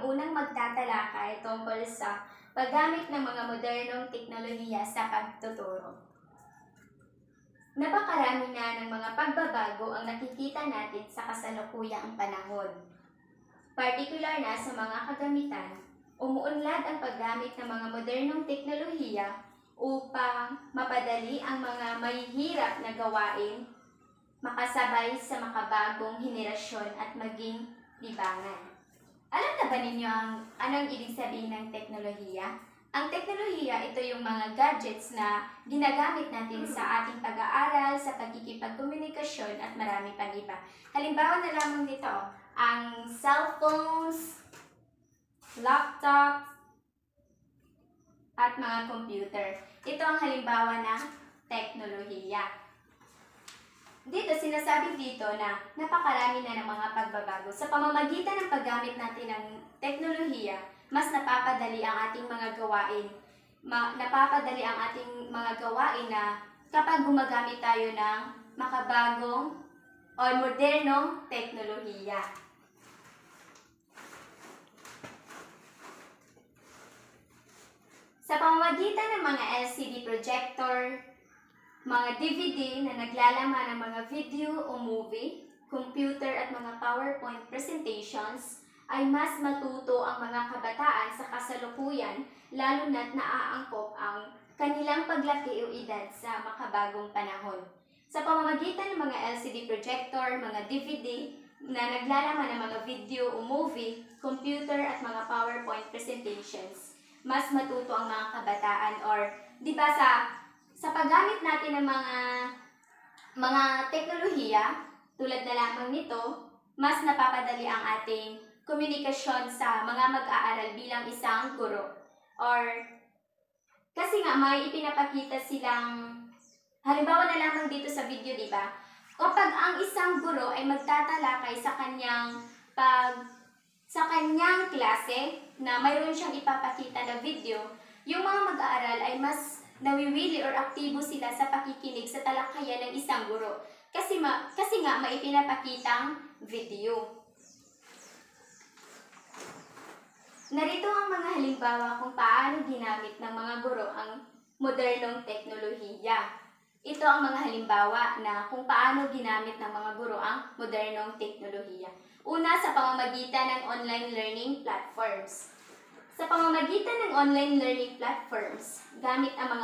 unang magtatalakay tungkol sa paggamit ng mga modernong teknolohiya sa pagtuturo. Napakarami na ng mga pagbabago ang nakikita natin sa kasalukuyang panahon. Partikular na sa mga kagamitan, umuunlad ang paggamit ng mga modernong teknolohiya upang mapadali ang mga mahihirap na gawain, makasabay sa makabagong henerasyon at maging libangan. Alam na ba ninyo anong ibig sabihin ng teknolohiya? Ang teknolohiya, ito yung mga gadgets na ginagamit natin sa ating pag-aaral, sa pagkikipagkomunikasyon at marami pang iba. Halimbawa na lamang nito, ang cellphones, laptops, at mga computer. Ito ang halimbawa ng teknolohiya. Dito, sinasabi dito na napakarami na ng mga pagbabago. Sa pamamagitan ng paggamit natin ng teknolohiya, mas napapadali ang ating mga gawain. Napapadali ang ating mga gawain na kapag gumagamit tayo ng makabagong o modernong teknolohiya. Sa pamamagitan ng mga LCD projector, mga DVD na naglalaman ng mga video o movie, computer at mga PowerPoint presentations, ay mas matuto ang mga kabataan sa kasalukuyan, lalo na't naaangkop ang kanilang paglaki o edad sa makabagong panahon. Sa pamamagitan ng mga LCD projector, mga DVD na naglalaman ng mga video o movie, computer at mga PowerPoint presentations, mas matuto ang mga kabataan or di ba sa paggamit natin ng mga teknolohiya tulad na lamang nito, mas napapadali ang ating komunikasyon sa mga mag-aaral bilang isang guro. Or kasi nga may ipinapakita silang halimbawa na lamang dito sa video, di ba? Kapag ang isang guro ay magtatalakay sa kanyang klase na mayroon siyang ipapakita na video, yung mga mag-aaral ay mas nawiwili or aktibo sila sa pakikinig sa talakayan ng isang guro. Kasi nga may ipinapakitang video. Narito ang mga halimbawa kung paano ginamit ng mga guro ang modernong teknolohiya. Ito ang mga halimbawa na kung paano ginamit ng mga guro ang modernong teknolohiya. Una, sa pamamagitan ng online learning platforms. Sa pamamagitan ng online learning platforms, gamit ang mga